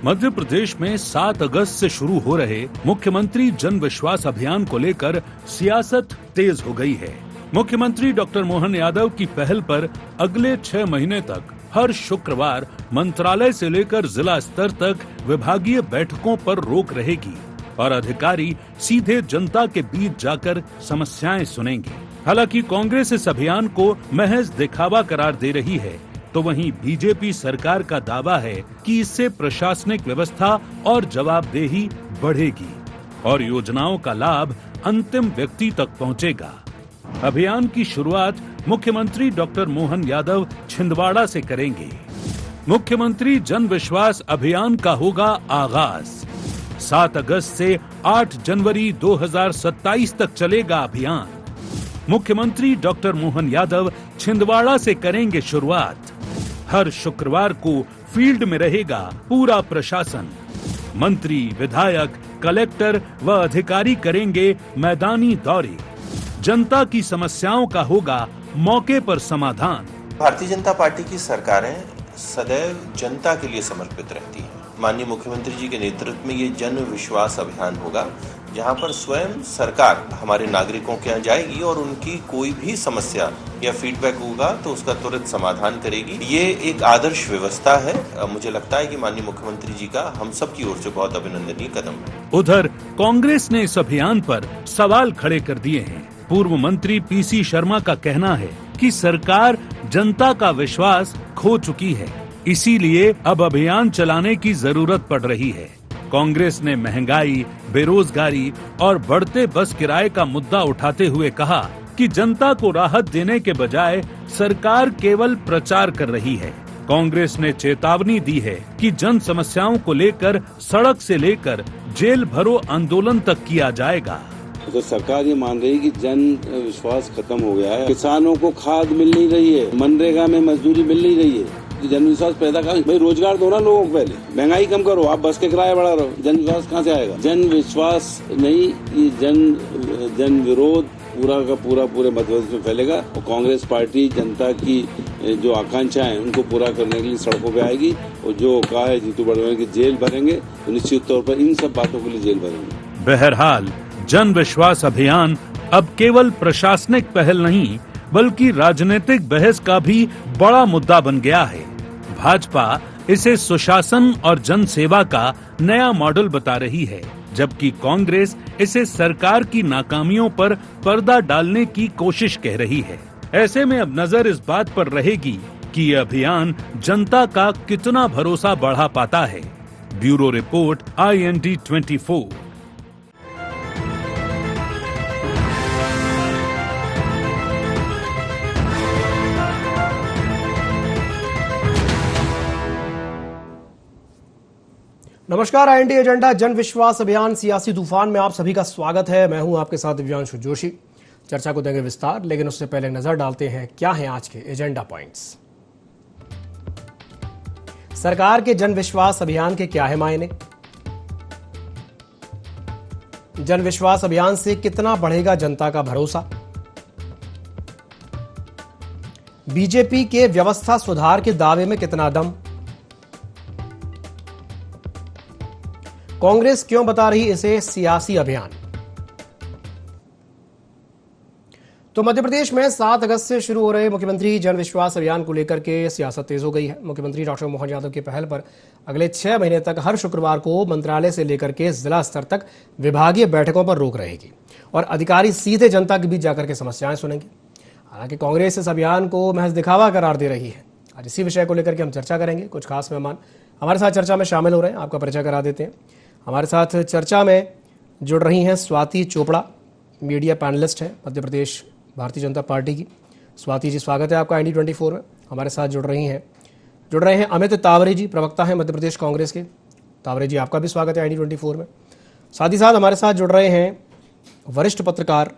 मध्य प्रदेश में 7 अगस्त से शुरू हो रहे मुख्यमंत्री जन विश्वास अभियान को लेकर सियासत तेज हो गई है। मुख्यमंत्री डॉक्टर मोहन यादव की पहल पर अगले 6 महीने तक हर शुक्रवार मंत्रालय से लेकर जिला स्तर तक विभागीय बैठकों पर रोक रहेगी और अधिकारी सीधे जनता के बीच जाकर समस्याएं सुनेंगे। हालांकि कांग्रेस इस अभियान को महज दिखावा करार दे रही है, तो वहीं बीजेपी सरकार का दावा है कि इससे प्रशासनिक व्यवस्था और जवाबदेही बढ़ेगी और योजनाओं का लाभ अंतिम व्यक्ति तक पहुंचेगा। अभियान की शुरुआत मुख्यमंत्री डॉक्टर मोहन यादव छिंदवाड़ा से करेंगे। मुख्यमंत्री जन विश्वास अभियान का होगा आगाज। 7 अगस्त से 8 जनवरी 2027 तक चलेगा अभियान। मुख्यमंत्री डॉक्टर मोहन यादव छिंदवाड़ा से करेंगे शुरुआत। हर शुक्रवार को फील्ड में रहेगा पूरा प्रशासन। मंत्री, विधायक, कलेक्टर व अधिकारी करेंगे मैदानी दौरे। जनता की समस्याओं का होगा मौके पर समाधान। भारतीय जनता पार्टी की सरकारें सदैव जनता के लिए समर्पित रहती हैं। माननीय मुख्यमंत्री जी के नेतृत्व में ये जन विश्वास अभियान होगा, जहां पर स्वयं सरकार हमारे नागरिकों के यहाँ जाएगी और उनकी कोई भी समस्या या फीडबैक होगा तो उसका तुरंत समाधान करेगी। ये एक आदर्श व्यवस्था है। मुझे लगता है कि माननीय मुख्यमंत्री जी का हम सब की ओर से बहुत अभिनंदनीय कदम है। उधर कांग्रेस ने इस अभियान पर सवाल खड़े कर दिए हैं। पूर्व मंत्री पीसी शर्मा का कहना है कि सरकार जनता का विश्वास खो चुकी है, इसीलिए अब अभियान चलाने की जरूरत पड़ रही है। कांग्रेस ने महंगाई, बेरोजगारी और बढ़ते बस किराए का मुद्दा उठाते हुए कहा कि जनता को राहत देने के बजाय सरकार केवल प्रचार कर रही है। कांग्रेस ने चेतावनी दी है कि जन समस्याओं को लेकर सड़क से लेकर जेल भरो आंदोलन तक किया जाएगा। तो सरकार ये मान रही है कि जन विश्वास खत्म हो गया है। किसानों को खाद मिल नहीं रही है, मनरेगा में मजदूरी मिल नहीं रही है। जन विश्वास पैदा कर भाई, रोजगार दो ना लोगों को। पहले महंगाई कम करो, आप बस के किराए बढ़ा रहो। जन विश्वास कहाँ से आएगा? जन विश्वास नहीं, ये जन विरोध पूरा का पूरा पूरे मध्य प्रदेश में फैलेगा और कांग्रेस पार्टी जनता की जो आकांक्षाएं हैं उनको पूरा करने के लिए सड़कों पे आएगी। और जो कहा है जीतू पटवारी की जेल भरेंगे, तो निश्चित तौर पर इन सब बातों के लिए जेल भरेंगे। बहरहाल जन विश्वास अभियान अब केवल प्रशासनिक पहल नहीं बल्कि राजनीतिक बहस का भी बड़ा मुद्दा बन गया है। भाजपा इसे सुशासन और जन सेवा का नया मॉडल बता रही है, जबकि कांग्रेस इसे सरकार की नाकामियों पर पर्दा डालने की कोशिश कह रही है। ऐसे में अब नजर इस बात पर रहेगी कि ये अभियान जनता का कितना भरोसा बढ़ा पाता है। Bureau report, IND 24। नमस्कार, IND एजेंडा जन विश्वास अभियान सियासी तूफान में आप सभी का स्वागत है। मैं हूं आपके साथ दिव्यांशु जोशी। चर्चा को देंगे विस्तार, लेकिन उससे पहले नजर डालते हैं क्या हैं आज के एजेंडा पॉइंट्स। सरकार के जन विश्वास अभियान के क्या है मायने? जन विश्वास अभियान से कितना बढ़ेगा जनता का भरोसा? बीजेपी के व्यवस्था सुधार के दावे में कितना दम? कांग्रेस क्यों बता रही इसे सियासी अभियान? तो मध्य प्रदेश में 7 अगस्त से शुरू हो रहे मुख्यमंत्री जन विश्वास अभियान को लेकर के सियासत तेज हो गई है। मुख्यमंत्री डॉक्टर मोहन यादव की पहल पर अगले 6 महीने तक हर शुक्रवार को मंत्रालय से लेकर के जिला स्तर तक विभागीय बैठकों पर रोक रहेगी और अधिकारी सीधे जनता के बीच जाकर के समस्याएं सुनेंगे। हालांकि कांग्रेस इस अभियान को महज दिखावा करार दे रही है। आज इसी विषय को लेकर के हम चर्चा करेंगे। कुछ खास मेहमान हमारे साथ चर्चा में शामिल हो रहे हैं, आपका परिचय करा देते हैं। हमारे साथ चर्चा में जुड़ रही हैं स्वाति चोपड़ा, मीडिया पैनलिस्ट है मध्य प्रदेश भारतीय जनता पार्टी की। स्वाति जी, स्वागत है आपका IND 24 में। हमारे साथ जुड़ रहे हैं अमित तावरे जी, प्रवक्ता हैं मध्य प्रदेश कांग्रेस के। तावरे जी, आपका भी स्वागत है IND 24 में। साथ ही साथ हमारे साथ जुड़ रहे हैं वरिष्ठ पत्रकार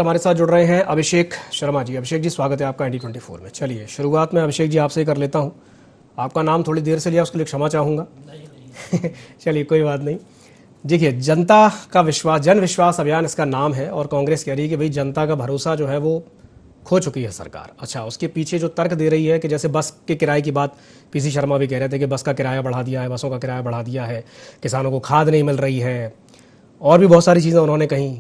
हमारे साथ जुड़ रहे हैं अभिषेक शर्मा जी। अभिषेक जी, स्वागत है आपका IND 24 में। चलिए शुरुआत में अभिषेक जी आपसे कर लेता हूँ। आपका नाम थोड़ी देर से लिया, उसके लिए क्षमा चाहूँगा। चलिए कोई बात नहीं। देखिए, जनता का विश्वास, जन विश्वास अभियान इसका नाम है और कांग्रेस कह रही है कि भाई जनता का भरोसा जो है वो खो चुकी है सरकार। अच्छा, उसके पीछे जो तर्क दे रही है कि जैसे बस के किराए की बात पीसी शर्मा भी कह रहे थे कि बस का किराया बढ़ा दिया है, बसों का किराया बढ़ा दिया है, किसानों को खाद नहीं मिल रही है, और भी बहुत सारी चीज़ें उन्होंने कहीं,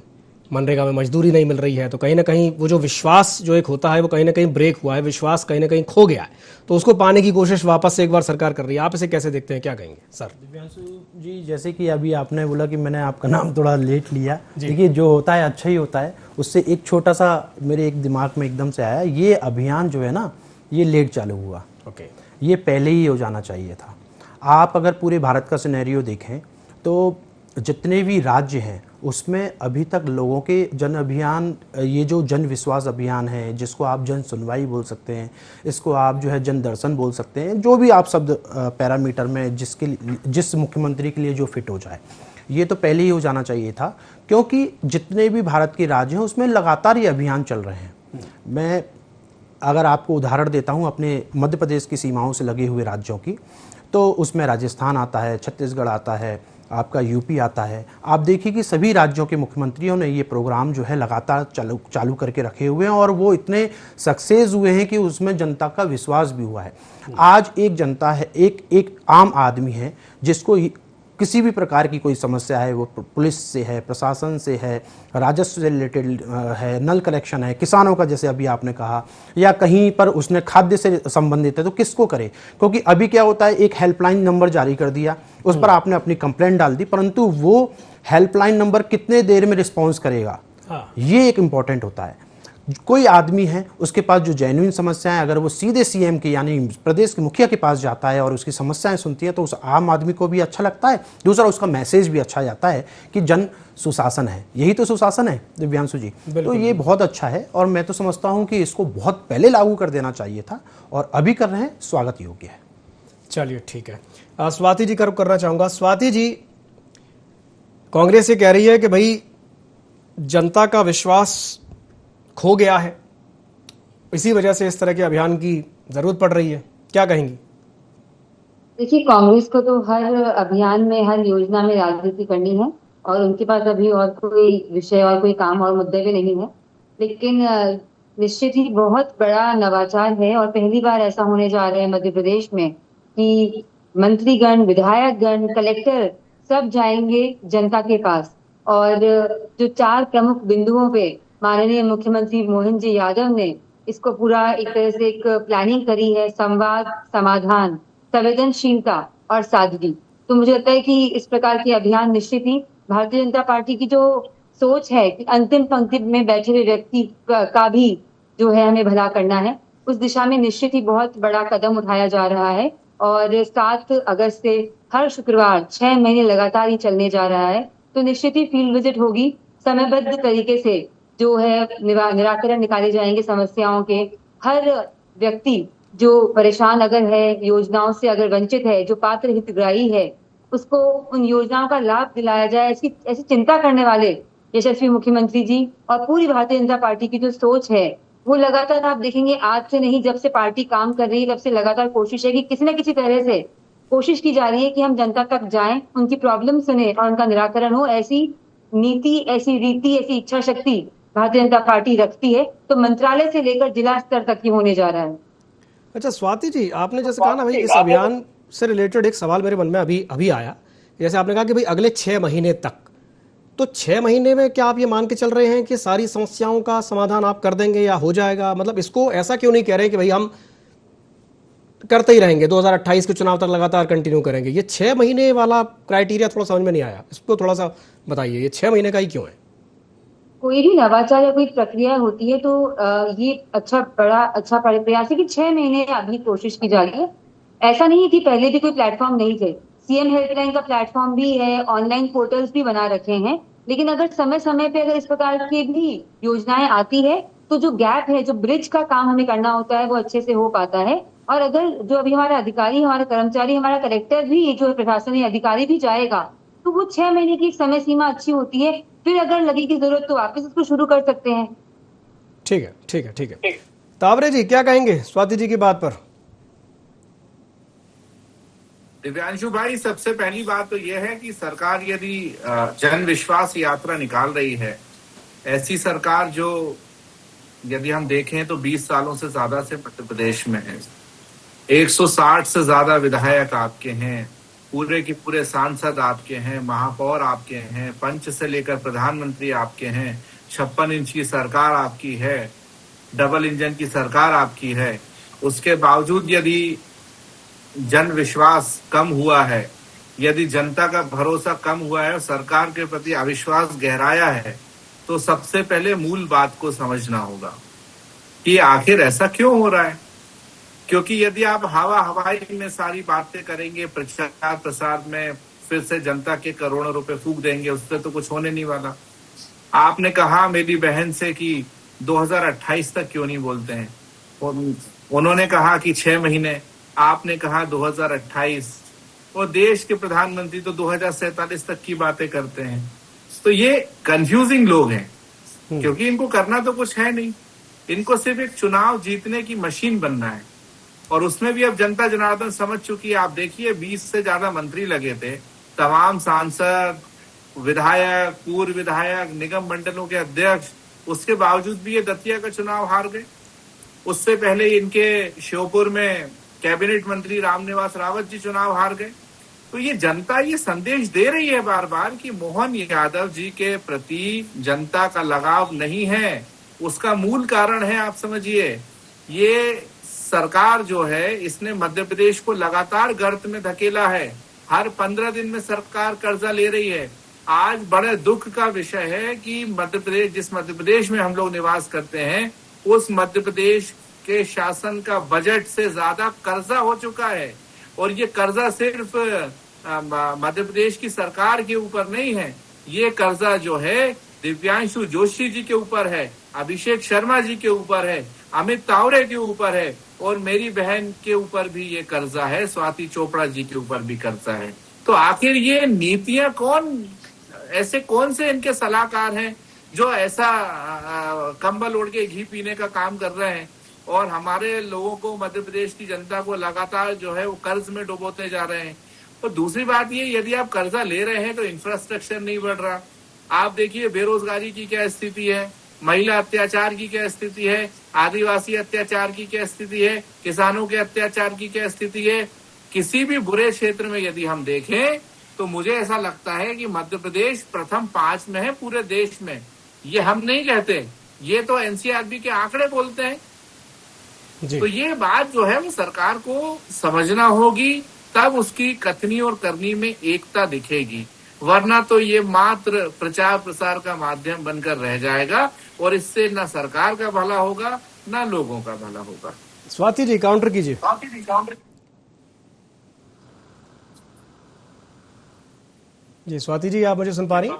मनरेगा में मजदूरी नहीं मिल रही है। तो कहीं ना कहीं वो जो विश्वास जो एक होता है वो कहीं ना कहीं ब्रेक हुआ है, विश्वास कहीं ना कहीं खो गया है, तो उसको पाने की कोशिश वापस से एक बार सरकार कर रही है। आप इसे कैसे देखते हैं, क्या कहेंगे सर? दिव्यांशु जी, जैसे कि अभी आपने बोला कि मैंने आपका नाम थोड़ा लेट लिया, देखिए जो होता है अच्छा ही होता है। उससे एक छोटा सा मेरे एक दिमाग में एकदम से आया, ये अभियान जो है ना, ये लेट चालू हुआ। ओके, ये पहले ही हो जाना चाहिए था। आप अगर पूरे भारत का सिनेरियो देखें तो जितने भी राज्य हैं उसमें अभी तक लोगों के जन अभियान, ये जो जन विश्वास अभियान है, जिसको आप जन सुनवाई बोल सकते हैं, इसको आप जो है जन दर्शन बोल सकते हैं, जो भी आप शब्द पैरामीटर में जिस मुख्यमंत्री के लिए जो फिट हो जाए, ये तो पहले ही हो जाना चाहिए था। क्योंकि जितने भी भारत के राज्य हैं उसमें लगातार ये अभियान चल रहे हैं। मैं अगर आपको उदाहरण देता हूँ अपने मध्य प्रदेश की सीमाओं से लगे हुए राज्यों की, तो उसमें राजस्थान आता है, छत्तीसगढ़ आता है, आपका यूपी आता है। आप देखिए कि सभी राज्यों के मुख्यमंत्रियों ने ये प्रोग्राम जो है लगातार चालू करके रखे हुए हैं, और वो इतने सक्सेस हुए हैं कि उसमें जनता का विश्वास भी हुआ है। आज एक जनता है, एक आम आदमी है जिसको किसी भी प्रकार की कोई समस्या है, वो पुलिस से है, प्रशासन से है, राजस्व से रिलेटेड है, नल कलेक्शन है, किसानों का जैसे अभी आपने कहा, या कहीं पर उसने खाद्य से संबंधित है, तो किसको करे? क्योंकि अभी क्या होता है, एक हेल्पलाइन नंबर जारी कर दिया, उस पर आपने अपनी कंप्लेंट डाल दी, परंतु वो हेल्पलाइन नंबर कितने देर में रिस्पॉन्स करेगा, ये एक इम्पॉर्टेंट होता है। कोई आदमी है, उसके पास जो जेन्युइन समस्याएं, अगर वो सीधे सीएम के यानी प्रदेश के मुखिया के पास जाता है और उसकी समस्याएं सुनती है, तो उस आम आदमी को भी अच्छा लगता है। दूसरा, उसका मैसेज भी अच्छा जाता है कि जन सुशासन है। यही तो सुशासन है दिव्यांशु जी। तो ये बहुत अच्छा है, और मैं तो समझता हूं कि इसको बहुत पहले लागू कर देना चाहिए था, और अभी कर रहे हैं, स्वागत योग्य है। चलिए ठीक है। स्वाति जी करना चाहूंगा। स्वाति जी, कांग्रेस ये कह रही है कि भाई जनता का विश्वास खो गया है, इसी वजह से इस तरह के अभियान की जरूरत पड़ रही है, क्या कहेंगी? देखिए, कांग्रेस को तो हर अभियान में, हर योजना में राजनीति करनी है, और उनके पास अभी और कोई विषय और कोई काम और मुद्दे भी नहीं है। लेकिन निश्चित ही बहुत बड़ा नवाचार है, और पहली बार ऐसा होने जा रहा है मध्य प्रदेश में कि मंत्रीगण, विधायकगण, कलेक्टर सब जाएंगे जनता के पास, और जो 4 प्रमुख बिंदुओं पे माननीय मुख्यमंत्री मोहन जी यादव ने इसको पूरा एक तरह से एक प्लानिंग करी है, संवाद, समाधान, संवेदनशीलता और सादगी। तो मुझे लगता है कि इस प्रकार के अभियान निश्चित ही भारतीय जनता पार्टी की जो सोच है कि अंतिम पंक्ति में बैठे हुए व्यक्ति का भी जो है हमें भला करना है, उस दिशा में निश्चित ही बहुत बड़ा कदम उठाया जा रहा है। और 7 अगस्त से हर शुक्रवार 6 महीने लगातार ही चलने जा रहा है। तो निश्चित ही फील्ड विजिट होगी, समयबद्ध तरीके से जो है निराकरण निकाले जाएंगे समस्याओं के। हर व्यक्ति जो परेशान अगर है, योजनाओं से अगर वंचित है, जो पात्र हितग्राही है, उसको उन योजनाओं का लाभ दिलाया जाए, ऐसी चिंता करने वाले यशस्वी मुख्यमंत्री जी और पूरी भारतीय जनता पार्टी की जो सोच है, वो लगातार आप देखेंगे, आज से नहीं, जब से पार्टी काम कर रही है तब से लगातार कोशिश है कि किसी न किसी तरह से कोशिश की जा रही है कि हम जनता तक जाएं, उनकी प्रॉब्लम सुने और उनका निराकरण हो। ऐसी नीति, ऐसी रीति, ऐसी इच्छा शक्ति भारतीय जनता पार्टी रखती है। तो मंत्रालय से लेकर जिला स्तर तक ही होने जा रहा है। अच्छा स्वाति जी, आपने जैसे कहा ना भाई, इस अभियान से रिलेटेड एक सवाल मेरे मन में अभी आया। जैसे आपने कहा कि भाई अगले 6 महीने तक, तो 6 महीने में क्या आप ये मान के चल रहे हैं कि सारी समस्याओं का समाधान आप कर देंगे या हो जाएगा? मतलब इसको ऐसा क्यों नहीं कह रहे कि भाई हम करते ही रहेंगे, 2028 के चुनाव तक लगातार कंटिन्यू करेंगे? ये 6 महीने वाला क्राइटेरिया थोड़ा समझ में नहीं आया, इसको थोड़ा सा बताइए, ये 6 महीने का ही क्यों है? कोई भी नवाचार या कोई प्रक्रिया होती है तो ये बड़ा अच्छा प्रयास है कि 6 महीने अभी कोशिश की जा रही है। ऐसा नहीं है कि पहले भी कोई प्लेटफॉर्म नहीं थे, सीएम हेल्पलाइन का प्लेटफॉर्म भी है, ऑनलाइन पोर्टल्स भी बना रखे हैं। लेकिन अगर समय समय पे अगर इस प्रकार की भी योजनाएं आती है तो जो गैप है, जो ब्रिज का काम हमें करना होता है, वो अच्छे से हो पाता है। और अगर जो अभी हमारा अधिकारी, हमारा कर्मचारी, हमारा कलेक्टर भी, जो प्रशासनिक अधिकारी भी जाएगा, तो वो 6 महीने की समय सीमा अच्छी होती है। फिर अगर लगे की जरूरत तो वापस इसको शुरू कर सकते हैं। ठीक है, ठीक है, ठीक है। तावरे जी क्या कहेंगे स्वाति जी की बात पर? दिव्यांशु भाई, सबसे पहली बात तो यह है कि सरकार यदि जन विश्वास यात्रा निकाल रही है, ऐसी सरकार जो यदि हम देखें तो 20 सालों से ज्यादा से मध्य प्रदेश में है। 160 से ज्यादा विधायक आपके हैं, पूरे की पूरे सांसद आपके हैं, महापौर आपके हैं, पंच से लेकर प्रधानमंत्री आपके हैं, 56 इंच की सरकार आपकी है, डबल इंजन की सरकार आपकी है। उसके बावजूद यदि जन विश्वास कम हुआ है, यदि जनता का भरोसा कम हुआ है और सरकार के प्रति अविश्वास गहराया है, तो सबसे पहले मूल बात को समझना होगा कि आखिर ऐसा क्यों हो रहा है। क्योंकि यदि आप हवाई में सारी बातें करेंगे, प्रचार प्रसार में फिर से जनता के करोड़ों रुपए फूंक देंगे, उससे तो कुछ होने नहीं वाला। आपने कहा मेरी बहन से कि 2028 तक क्यों नहीं बोलते हैं, उन्होंने कहा कि 6 महीने, आपने कहा 2028, और देश के प्रधानमंत्री तो 2047 तक की बातें करते हैं। तो ये कंफ्यूजिंग लोग हैं, क्योंकि इनको करना तो कुछ है नहीं, इनको सिर्फ एक चुनाव जीतने की मशीन बनना है। और उसमें भी अब जनता जनार्दन समझ चुकी है। आप देखिए 20 से ज्यादा मंत्री लगे थे, तमाम सांसद, विधायक, पूर्व विधायक, निगम मंडलों के अध्यक्ष, उसके बावजूद भी ये दतिया का चुनाव हार गए। उससे पहले इनके श्योपुर में कैबिनेट मंत्री रामनिवास रावत जी चुनाव हार गए। तो ये जनता ये संदेश दे रही है बार बार कि मोहन यादव जी के प्रति जनता का लगाव नहीं है। उसका मूल कारण है, आप समझिए, ये सरकार जो है इसने मध्य प्रदेश को लगातार गर्त में धकेला है। हर 15 दिन में सरकार कर्जा ले रही है। आज बड़े दुख का विषय है कि मध्य प्रदेश, जिस मध्य प्रदेश में हम लोग निवास करते हैं, उस मध्य प्रदेश के शासन का बजट से ज्यादा कर्जा हो चुका है। और ये कर्जा सिर्फ मध्य प्रदेश की सरकार के ऊपर नहीं है, ये कर्जा जो है दिव्यांशु जोशी जी के ऊपर है, अभिषेक शर्मा जी के ऊपर है, अमित तावरे के ऊपर है, और मेरी बहन के ऊपर भी ये कर्जा है, स्वाति चोपड़ा जी के ऊपर भी कर्जा है। तो आखिर ये नीतियां ऐसे कौन से इनके सलाहकार हैं जो ऐसा कंबल ओढ़ के घी पीने का काम कर रहे हैं और हमारे लोगों को, मध्य प्रदेश की जनता को लगातार जो है वो कर्ज में डुबोते जा रहे हैं। और दूसरी बात ये, यदि आप कर्जा ले रहे हैं तो इंफ्रास्ट्रक्चर नहीं बढ़ रहा। आप देखिए बेरोजगारी की क्या स्थिति है, महिला अत्याचार की क्या स्थिति है, आदिवासी अत्याचार की क्या स्थिति है, किसानों के अत्याचार की क्या स्थिति है। किसी भी बुरे क्षेत्र में यदि हम देखें तो मुझे ऐसा लगता है कि मध्य प्रदेश प्रथम 5 में है पूरे देश में। ये हम नहीं कहते, ये तो एनसीआरबी के आंकड़े बोलते हैं जी। तो ये बात जो है वो सरकार को समझना होगी, तब उसकी कथनी और करनी में एकता दिखेगी। वरना तो ये मात्र प्रचार प्रसार का माध्यम बनकर रह जाएगा और इससे न सरकार का भला होगा न लोगों का भला होगा। स्वाति जी काउंटर कीजिए। जी स्वाति जी, आप मुझे सुन पा रही हैं?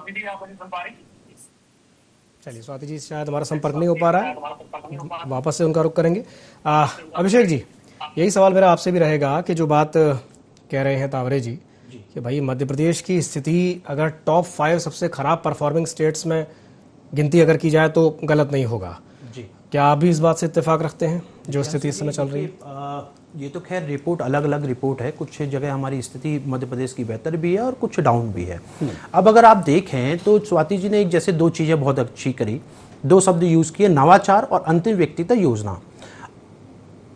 चलिए, स्वाति जी शायद हमारा संपर्क नहीं हो पा रहा है, वापस से उनका रुख करेंगे। अभिषेक जी, यही सवाल मेरा आपसे भी रहेगा कि जो बात कह रहे हैं तावरे जी कि भाई मध्य प्रदेश की स्थिति अगर टॉप 5 सबसे खराब परफॉर्मिंग स्टेट्स में गिनती अगर की जाए तो गलत नहीं होगा जी। क्या आप भी इस बात से इत्तेफाक रखते हैं जो स्थिति इस समय चल रही है? ये तो खैर रिपोर्ट अलग अलग रिपोर्ट है, कुछ जगह हमारी स्थिति मध्य प्रदेश की बेहतर भी है और कुछ डाउन भी है। अब अगर आप देखें तो स्वाति जी ने एक जैसे 2 चीज़ें बहुत अच्छी करी, 2 शब्द यूज़ किए, नवाचार और अंतिम व्यक्तिगत योजना।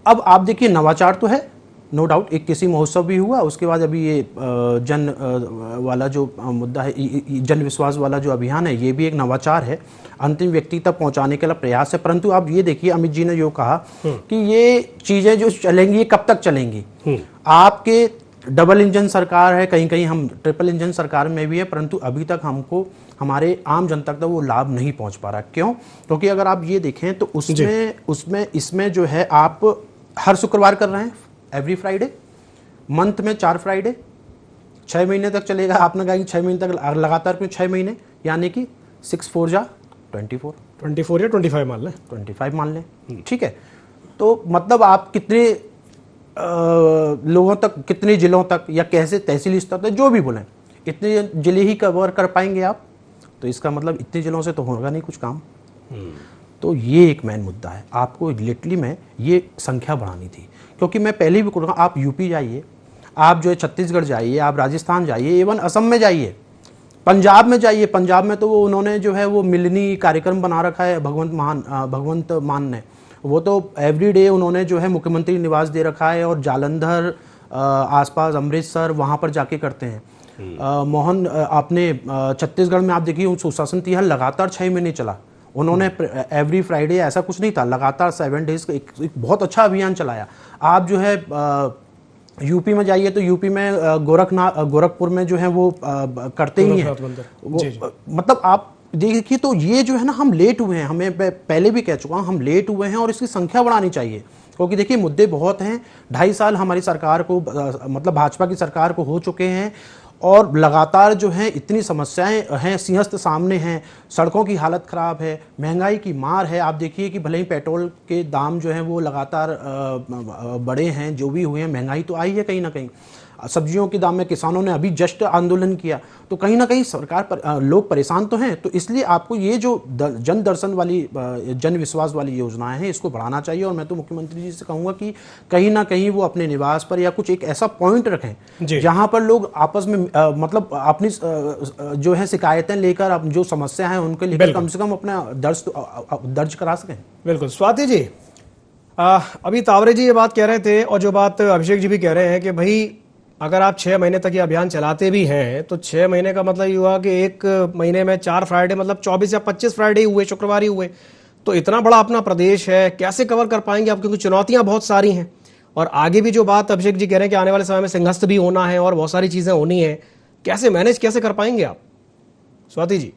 अब आप देखिए, नवाचार तो है नो डाउट, एक कृषि महोत्सव भी हुआ, उसके बाद अभी ये जन वाला जो मुद्दा है, जन विश्वास वाला जो अभियान है, ये भी एक नवाचार है, अंतिम व्यक्ति तक पहुंचाने के लिए प्रयास है। परंतु आप ये देखिए, अमित जी ने जो कहा कि ये चीज़ें जो चलेंगी ये कब तक चलेंगी। आपके डबल इंजन सरकार है, कहीं कहीं हम ट्रिपल इंजन सरकार में भी है, परंतु अभी तक हमको हमारे आम जनता तक वो लाभ नहीं पहुँच पा रहा। क्यों? क्योंकि अगर आप ये देखें तो इसमें जो है आप हर शुक्रवार कर रहे हैं, एवरी फ्राइडे, मंथ में 4 फ्राइडे, 6 महीने तक चलेगा। आपने कहा कि 6 महीने तक लगातार क्यों 6 महीने, यानी कि 6 4 जा 24 या 25 मान लें, 25 मान लें, ठीक है। तो मतलब आप कितने लोगों तक, कितने जिलों तक, या कैसे तहसील स्तर तक, जो भी बोलें, इतने जिले ही कवर कर पाएंगे आप, तो इसका मतलब इतने जिलों से तो होगा नहीं कुछ काम। तो ये एक मेन मुद्दा है, आपको लिटरली में ये संख्या बढ़ानी थी। क्योंकि मैं पहले भी कहूँगा, आप यूपी जाइए, आप जो है छत्तीसगढ़ जाइए, आप राजस्थान जाइए, इवन असम में जाइए, पंजाब में जाइए, पंजाब में तो वो उन्होंने जो है वो मिलनी कार्यक्रम बना रखा है भगवंत मान ने। वो तो एवरीडे उन्होंने जो है मुख्यमंत्री निवास दे रखा है और जालंधर आसपास अमृतसर वहाँ पर जाके करते हैं। मोहन आपने छत्तीसगढ़ में आप देखिए सुशासन तिहार लगातार 6 महीने चला। उन्होंने एवरी फ्राइडे ऐसा कुछ नहीं था, लगातार 7 डेज एक बहुत अच्छा अभियान चलाया। आप जो है यूपी में जाइए तो यूपी में गोरखपुर में जो है वो करते ही हैं मतलब आप देखिए। तो ये जो है ना, हम लेट हुए हैं, हमें पहले भी कह चुका हूं, हम लेट हुए हैं और इसकी संख्या बढ़ानी चाहिए, क्योंकि देखिए मुद्दे बहुत हैं। 2.5 साल हमारी सरकार को मतलब भाजपा की सरकार को हो चुके हैं और लगातार जो है इतनी समस्याएं हैं, सिंहस्थ सामने हैं, सड़कों की हालत ख़राब है, महंगाई की मार है। आप देखिए कि भले ही पेट्रोल के दाम जो हैं वो लगातार बढ़े हैं, जो भी हुए हैं, महंगाई तो आई है कहीं ना कहीं। सब्जियों के दाम में किसानों ने अभी जस्ट आंदोलन किया, तो कहीं ना कहीं सरकार पर लोग परेशान तो हैं। तो इसलिए आपको ये जो जन दर्शन वाली जन विश्वास वाली योजनाएं हैं इसको बढ़ाना चाहिए। और मैं तो मुख्यमंत्री जी से कहूँगा कि कहीं ना कहीं वो अपने निवास पर या कुछ एक ऐसा पॉइंट रखें जहाँ पर लोग आपस में मतलब अपनी जो है शिकायतें लेकर, जो समस्या है उनके लेकर कम से कम अपना दर्ज करा सकें। बिल्कुल। स्वाति जी, अभी तावरे जी ये बात कह रहे थे और जो बात अभिषेक जी भी कह रहे हैं कि भाई अगर आप 6 महीने तक ये अभियान चलाते भी हैं तो 6 महीने का मतलब ये हुआ कि 1 महीने में 4 फ्राइडे मतलब 24 या 25 फ्राइडे हुए, शुक्रवार ही हुए। तो इतना बड़ा अपना प्रदेश है, कैसे कवर कर पाएंगे आप, क्योंकि चुनौतियां बहुत सारी हैं। और आगे भी जो बात अभिषेक जी कह रहे हैं कि आने वाले समय में सिंहस्थ भी होना है और बहुत सारी चीजें होनी है, कैसे मैनेज कैसे कर पाएंगे आप? स्वाति जी।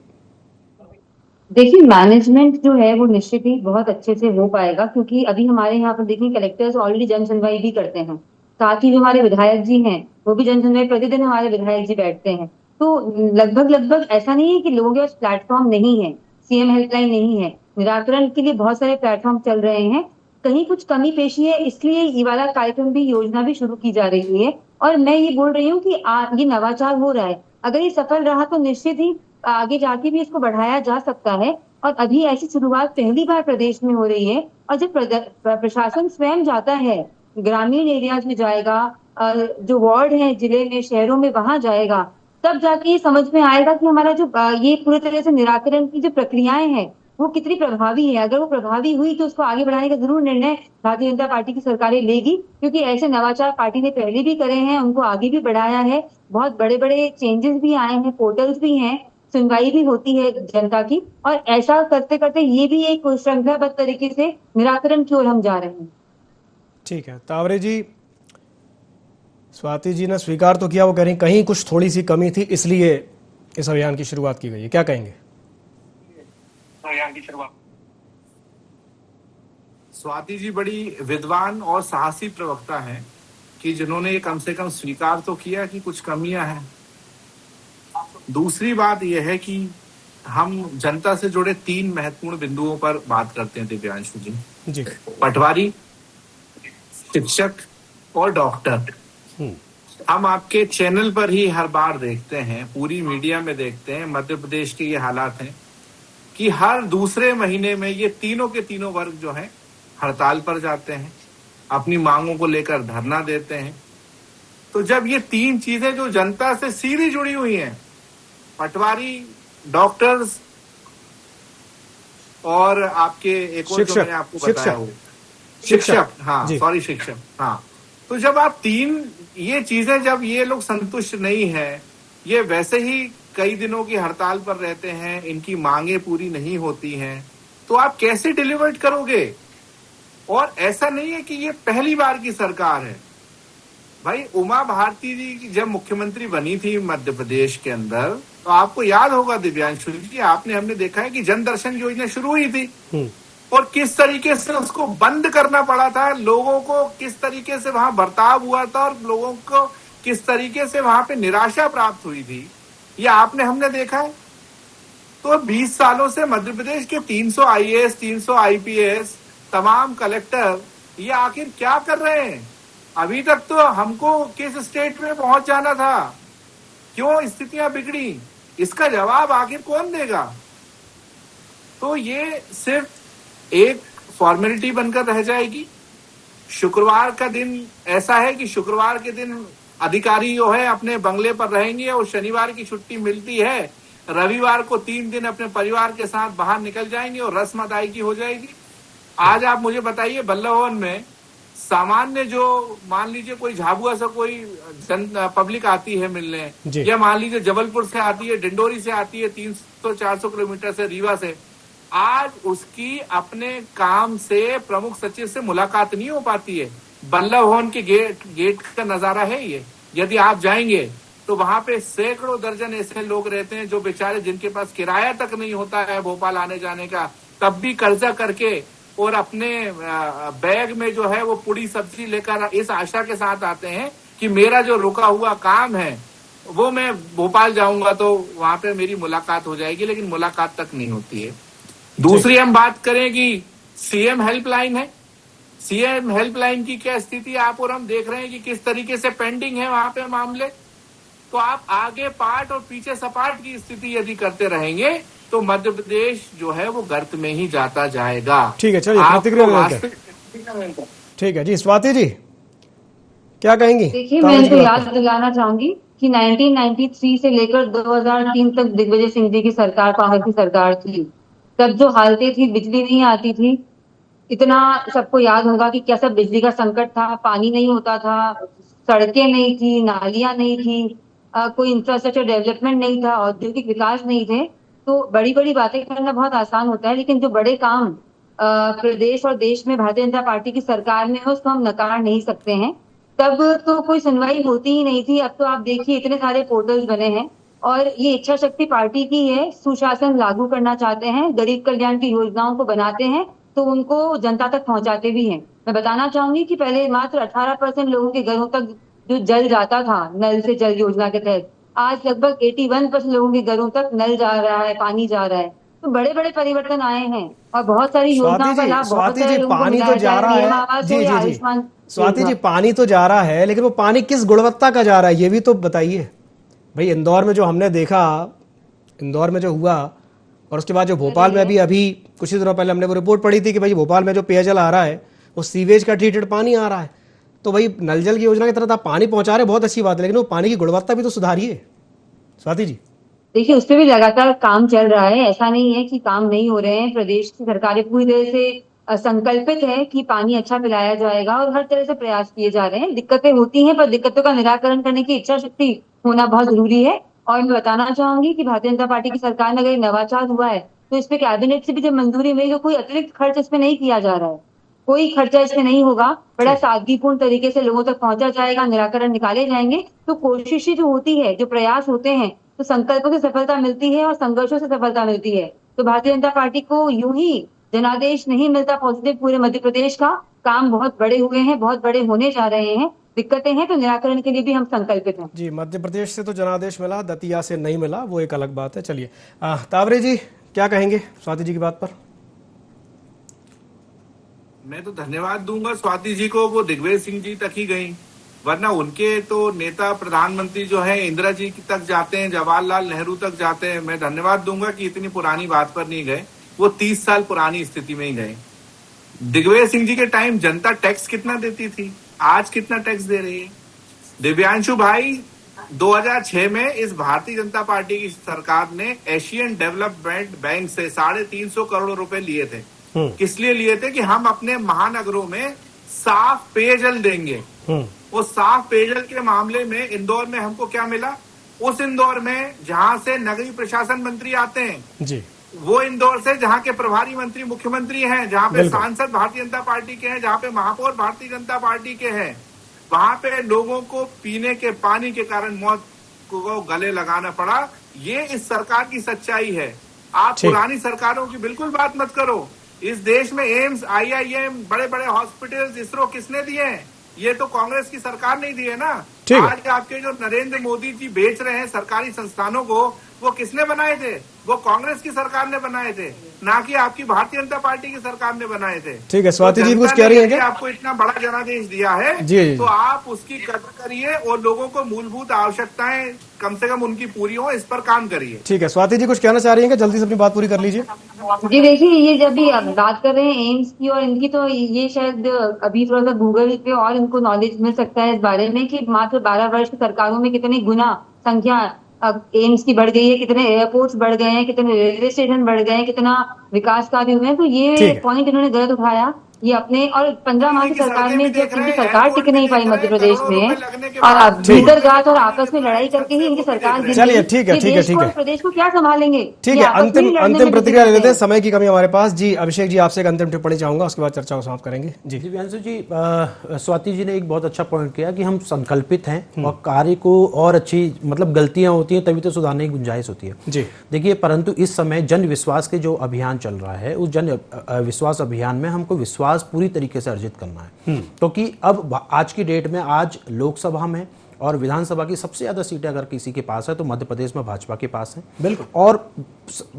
देखिए, मैनेजमेंट जो है वो निश्चित ही बहुत अच्छे से हो पाएगा, क्योंकि अभी हमारे यहाँ पर देखिए कलेक्टर्स ऑलरेडी जन सुनवाई भी करते हैं। साथ ही जो हमारे विधायक जी हैं वो भी जन सुनवाई, प्रतिदिन हमारे विधायक जी बैठते हैं। तो लगभग ऐसा नहीं है कि लोगों के पास प्लेटफॉर्म नहीं है, सीएम हेल्पलाइन नहीं है, निराकरण के लिए बहुत सारे प्लेटफॉर्म चल रहे हैं। कहीं कुछ कमी पेशी है, इसलिए ये वाला कार्यक्रम भी, योजना भी शुरू की जा रही है। और मैं ये बोल रही हूँ कि ये नवाचार हो रहा है, अगर ये सफल रहा तो निश्चित ही आगे जाके भी इसको बढ़ाया जा सकता है। और अभी ऐसी शुरुआत पहली बार प्रदेश में हो रही है। और जब प्रशासन स्वयं जाता है, ग्रामीण एरियाज में जाएगा, जो वार्ड है जिले में, शहरों में, वहां जाएगा, तब जाके ये समझ में आएगा कि हमारा जो ये पूरी तरह से निराकरण की जो प्रक्रियाएं हैं वो कितनी प्रभावी है। अगर वो प्रभावी हुई तो उसको आगे बढ़ाने का जरूर निर्णय भारतीय जनता पार्टी की सरकारें लेगी, क्योंकि ऐसे नवाचार पार्टी ने पहले भी करे हैं, उनको आगे भी बढ़ाया है। बहुत बड़े बड़े चेंजेस भी आए हैं, पोर्टल्स भी हैं, सुनवाई भी होती है जनता की। और ऐसा करते करते ये भी एक श्रृंखलाबद्ध तरीके से निराकरण की ओर हम जा रहे हैं। ठीक है तावरे जी, स्वाति जी ने स्वीकार तो किया, वो कह रही कहीं कुछ थोड़ी सी कमी थी, इसलिए इस अभियान की शुरुआत की गई है। क्या कहेंगे? अभियान की शुरुआत, स्वाति जी बड़ी विद्वान और साहसी प्रवक्ता हैं कि जिन्होंने कम से कम स्वीकार तो किया कि कुछ कमियां हैं। दूसरी बात यह है कि हम जनता से जुड़े 3 महत्वपूर्ण बिंदुओं पर बात करते हैं दिव्यांशु जी। पटवारी, शिक्षक और डॉक्टर। हम आपके चैनल पर ही हर बार देखते हैं, पूरी मीडिया में देखते हैं, मध्य प्रदेश के ये हालात हैं कि हर दूसरे महीने में ये तीनों के तीनों वर्ग जो हैं हड़ताल पर जाते हैं, अपनी मांगों को लेकर धरना देते हैं। तो जब ये 3 चीजें जो जनता से सीधी जुड़ी हुई हैं, पटवारी, डॉक्टर्स और आपके एक और जो मैंने आपको बताया हो, शिक्षक, हाँ सॉरी शिक्षक, हाँ। तो जब आप 3 ये चीजें, जब ये लोग संतुष्ट नहीं है, ये वैसे ही कई दिनों की हड़ताल पर रहते हैं, इनकी मांगे पूरी नहीं होती हैं, तो आप कैसे डिलीवर्ड करोगे? और ऐसा नहीं है कि ये पहली बार की सरकार है भाई। उमा भारती जी जब मुख्यमंत्री बनी थी मध्य प्रदेश के अंदर, तो आपको याद होगा दिव्यांशु जी, हमने देखा है कि जन दर्शन योजना शुरू हुई थी और किस तरीके से उसको बंद करना पड़ा था, लोगों को किस तरीके से वहां बर्ताव हुआ था और लोगों को किस तरीके से वहां पे निराशा प्राप्त हुई थी, ये हमने देखा है। तो 20 सालों से मध्य प्रदेश के 300 IAS, 300 IPS, तमाम कलेक्टर ये आखिर क्या कर रहे हैं? अभी तक तो हमको किस स्टेट में पहुंच जाना था, क्यों स्थितियां बिगड़ी, इसका जवाब आखिर कौन देगा? तो ये सिर्फ एक फॉर्मेलिटी बनकर रह जाएगी। शुक्रवार का दिन ऐसा है कि शुक्रवार के दिन अधिकारी जो है अपने बंगले पर रहेंगे और शनिवार की छुट्टी मिलती है, रविवार को 3 दिन अपने परिवार के साथ बाहर निकल जाएंगे और रस्म अदायगी हो जाएगी। आज आप मुझे बताइए, बल्लभ भवन में सामान्य जो मान लीजिए कोई झाबुआ से कोई पब्लिक आती है मिलने, या मान लीजिए जबलपुर से आती है, डिंडोरी से आती है, 300-400 किलोमीटर से, रीवा से, आज उसकी अपने काम से प्रमुख सचिव से मुलाकात नहीं हो पाती है। बल्लभ भवन के गेट का नजारा है ये। यदि आप जाएंगे तो वहां पे सैकड़ों दर्जन ऐसे लोग रहते हैं जो बेचारे, जिनके पास किराया तक नहीं होता है भोपाल आने जाने का, तब भी कर्जा करके और अपने बैग में जो है वो पूरी सब्जी लेकर इस आशा के साथ आते हैं कि मेरा जो रुका हुआ काम है वो मैं भोपाल जाऊंगा तो वहां पे मेरी मुलाकात हो जाएगी, लेकिन मुलाकात तक नहीं होती है। दूसरी हम बात करें कि सीएम हेल्पलाइन है, सीएम हेल्पलाइन की क्या स्थिति आप और हम देख रहे हैं कि किस तरीके से पेंडिंग है वहां पे मामले। तो आप आगे पाट और पीछे सपाट की स्थिति यदि करते रहेंगे तो मध्य प्रदेश जो है वो गर्त में ही जाता जाएगा। ठीक है, चलिए ठीक है जी। स्वाति जी क्या कहेंगी? देखिए, मैं इनको याद दिलाना चाहूंगी कि 1993 से लेकर 2003 तक दिग्विजय सिंह जी की सरकार, कांग्रेस की सरकार थी। तब जो हालतें थी, बिजली नहीं आती थी, इतना सबको याद होगा कि कैसा बिजली का संकट था, पानी नहीं होता था, सड़कें नहीं थी, नालियां नहीं थी, कोई इंफ्रास्ट्रक्चर डेवलपमेंट नहीं था, औद्योगिक विकास नहीं थे। तो बड़ी बड़ी बातें करना बहुत आसान होता है, लेकिन जो बड़े काम प्रदेश और देश में भारतीय जनता पार्टी की सरकार में है उसको हम नकार नहीं सकते हैं। तब तो कोई सुनवाई होती ही नहीं थी। अब तो आप देखिए इतने सारे पोर्टल्स बने हैं और ये इच्छा शक्ति पार्टी की है। सुशासन लागू करना चाहते हैं, गरीब कल्याण की योजनाओं को बनाते हैं तो उनको जनता तक पहुंचाते भी हैं। मैं बताना चाहूंगी कि पहले मात्र 18% लोगों के घरों तक जो जल जाता था नल से जल योजना के तहत, आज लगभग 81% लोगों के घरों तक नल जा रहा है, पानी जा रहा है। तो बड़े बड़े परिवर्तन आए हैं और बहुत सारी योजनाओं का लाभ बहुत सारे लोगों को मिला है। आयुष्मान, स्वाति जी पानी तो जा रहा है, लेकिन वो पानी किस गुणवत्ता का जा रहा है ये भी तो बताइए भाई। इंदौर में जो हमने देखा, इंदौर में जो हुआ, और उसके बाद जो भोपाल में अभी कुछ ही दिनों पहले हमने वो रिपोर्ट पढ़ी थी कि भाई भोपाल में जो पेयजल आ रहा है वो सीवेज का ट्रीटेड पानी आ रहा है। तो भाई नल जल की योजना की तरह आप पानी पहुंचा रहे, बहुत अच्छी बात है, लेकिन वो पानी की गुणवत्ता भी तो सुधारिए। स्वाति जी देखिए, उस पर भी लगातार काम चल रहा है, ऐसा नहीं है कि काम नहीं हो रहे हैं। प्रदेश की सरकारें पूरी तरह से संकल्पित है कि पानी अच्छा पिलाया जाएगा और हर तरह से प्रयास किए जा रहे हैं। दिक्कतें होती हैं, पर दिक्कतों का निराकरण करने की इच्छा शक्ति होना बहुत जरूरी है। और मैं बताना चाहूंगी कि भारतीय जनता पार्टी की सरकार में अगर नवाचार हुआ है तो इसमें कैबिनेट से भी जब मंजूरी मिली तो कोई अतिरिक्त खर्च इसमें नहीं किया जा रहा है, कोई खर्चा इसमें नहीं होगा। बड़ा सादगीपूर्ण तरीके से लोगों तक पहुंचा जाएगा, निराकरण निकाले जाएंगे। तो कोशिशें जो होती है, जो प्रयास होते हैं, तो संकल्पों से सफलता मिलती है और संघर्षों से सफलता मिलती है। तो भारतीय जनता पार्टी को यूं ही जनादेश नहीं मिलता पॉजिटिव पूरे मध्य प्रदेश का। काम बहुत बड़े हुए हैं, बहुत बड़े होने जा रहे हैं। दिक्कतें हैं तो निराकरण के लिए भी हम संकल्पित हैं। जी, मध्य प्रदेश से तो जनादेश मिला, दतिया से नहीं मिला, वो एक अलग बात है। चलिए तावरे जी क्या कहेंगे स्वाति जी की बात पर? मैं तो धन्यवाद दूंगा स्वाति जी को, वो दिग्विजय सिंह जी तक ही गई, वरना उनके तो नेता प्रधानमंत्री जो है इंदिरा जी तक जाते हैं, जवाहरलाल नेहरू तक जाते हैं। मैं धन्यवाद दूंगा कि इतनी पुरानी बात पर नहीं गए, वो 30 साल पुरानी स्थिति में ही गए। दिग्विजय सिंह जी के टाइम जनता टैक्स कितना देती थी, आज कितना टैक्स दे रही है? दिव्यांशु भाई, 2006 में इस भारतीय जनता पार्टी की सरकार ने एशियन डेवलपमेंट बैंक से 350 करोड़ रुपए लिए थे। किस लिए लिए थे? कि हम अपने महानगरों में साफ पेयजल देंगे। वो साफ पेयजल के मामले में इंदौर में हमको क्या मिला? उस इंदौर में जहां से नगरीय प्रशासन मंत्री आते हैं जी, वो इंदौर से जहां के प्रभारी मंत्री मुख्यमंत्री हैं, जहां पे सांसद भारतीय जनता पार्टी के हैं, जहां पे महापौर भारतीय जनता पार्टी के हैं, वहां पे लोगों को पीने के पानी के कारण मौत को गले लगाना पड़ा। ये इस सरकार की सच्चाई है। आप पुरानी सरकारों की बिल्कुल बात मत करो। इस देश में एम्स, IIM, बड़े बड़े हॉस्पिटल्स, इसरो किसने दिए हैं? ये तो कांग्रेस की सरकार नहीं दी है ना। आज आपके जो नरेंद्र मोदी जी बेच रहे हैं सरकारी संस्थानों को, वो किसने बनाए थे? वो कांग्रेस की सरकार ने बनाए थे, ना कि आपकी भारतीय जनता पार्टी की सरकार ने बनाए थे। ठीक है, स्वाति जी तो कुछ कह रही है क्या? आपको इतना बड़ा जनादेश दिया है जी। तो आप उसकी कदर करिए और लोगों को मूलभूत आवश्यकताएं कम से कम उनकी पूरी हो, इस पर काम करिए। ठीक है, स्वाति जी कुछ कहना चाह रही है क्या? जल्दी से अपनी बात पूरी कर लीजिए। जी देखिए, ये जब भी अब बात कर रहे हैं एम्स की और इनकी, तो ये शायद अभी थोड़ा सा गूगल पे और इनको नॉलेज मिल सकता है इस बारे में कि मात्र 12 वर्ष की सरकारों में कितनी गुना संख्या एम्स की बढ़ गई है, कितने एयरपोर्ट्स बढ़ गए हैं, कितने रेलवे स्टेशन बढ़ गए हैं, कितना विकास कार्य हुए हैं। तो ये पॉइंट इन्होंने गलत उठाया। ये अपने और 15 माह की सरकार में जब इनकी सरकार टिक नहीं पाई मध्य प्रदेश में, और अब भीतरघात और आपस में लड़ाई करके ही इनकी सरकार गिर चलिए, गई। ठीक है, ये ठीक है, देश ठीक को है। और प्रदेश को क्या संभालेंगे? ठीक ये है, आपस में ही लड़ने अंतिम में प्रतिक्रिया ले जुटे लेते हैं, हैं। समय की कमी हमारे पास। जी अभिषेक जी, आपसे एक अंतिम टिप्पणी चाहूंगा, उसके बाद चर्चा को समाप्त करेंगे। जी दिव्यांशु जी, स्वाति जी ने एक बहुत अच्छा पॉइंट किया कि हम संकल्पित हैं और कार्य को और अच्छी, मतलब गलतियां होती हैं तभी तो सुधारने की गुंजाइश होती है। जी देखिए, परंतु इस समय जन विश्वास के जो अभियान चल रहा है, उस जन विश्वास अभियान में हमको विश्वास पूरी तरीके से अर्जित करना है, क्योंकि अब आज की डेट में, आज लोकसभा में और विधानसभा की सबसे ज्यादा सीटें अगर किसी के पास है तो मध्य प्रदेश में भाजपा के पास है। बिल्कुल। और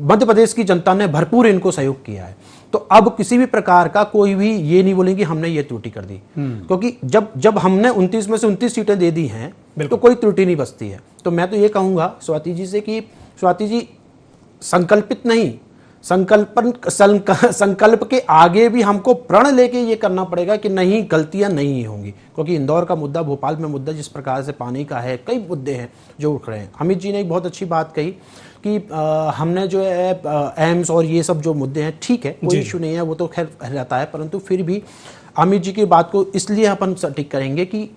मध्य प्रदेश की जनता ने भरपूर इनको सहयोग किया है, तो अब किसी भी प्रकार का कोई भी ये नहीं बोलेंगे हमने ये त्रुटि कर दी, क्योंकि जब हमने 29 में से 29 सीटें दे दी हैं तो कोई त्रुटि नहीं बचती है। तो मैं तो ये कहूंगा स्वाति जी से कि स्वाति जी, संकल्पित नहीं, संकल्प के आगे भी हमको प्रण लेके ये करना पड़ेगा कि नहीं, गलतियां नहीं होंगी, क्योंकि इंदौर का मुद्दा, भोपाल में मुद्दा जिस प्रकार से पानी का है, कई मुद्दे हैं जो उठ रहे हैं। अमित जी ने एक बहुत अच्छी बात कही कि हमने जो है एम्स और ये सब जो मुद्दे हैं, ठीक है, कोई इशू नहीं है, वो तो खैर रहता है, परंतु फिर भी अमित जी की बात को इसलिए अपन सटीक करेंगे कि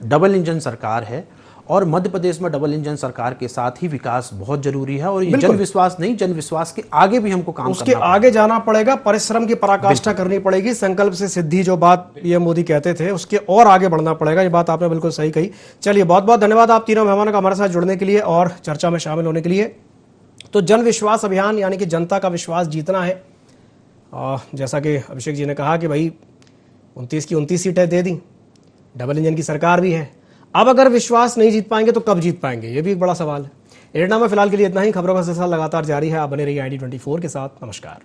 डबल इंजन सरकार है और मध्य प्रदेश में डबल इंजन सरकार के साथ ही विकास बहुत जरूरी है। और ये जन विश्वास नहीं, जन विश्वास के आगे भी हमको काम उसके आगे जाना पड़ेगा, परिश्रम की पराकाष्ठा करनी पड़ेगी, संकल्प से सिद्धि जो बात पीएम मोदी कहते थे उसके और आगे बढ़ना पड़ेगा। ये बात आपने बिल्कुल सही कही। चलिए, बहुत बहुत धन्यवाद आप तीनों मेहमानों का हमारे साथ जुड़ने के लिए और चर्चा में शामिल होने के लिए। तो जन विश्वास अभियान यानी कि जनता का विश्वास जीतना है। और जैसा कि अभिषेक जी ने कहा कि भाई 29 की 29 सीटें दे दी, डबल इंजन की सरकार भी है, अब अगर विश्वास नहीं जीत पाएंगे तो कब जीत पाएंगे, ये भी एक बड़ा सवाल है। एरिना में फिलहाल के लिए इतना ही। खबरों का सिलसिला लगातार जारी है, आप बने रहिए ID24 के साथ। नमस्कार।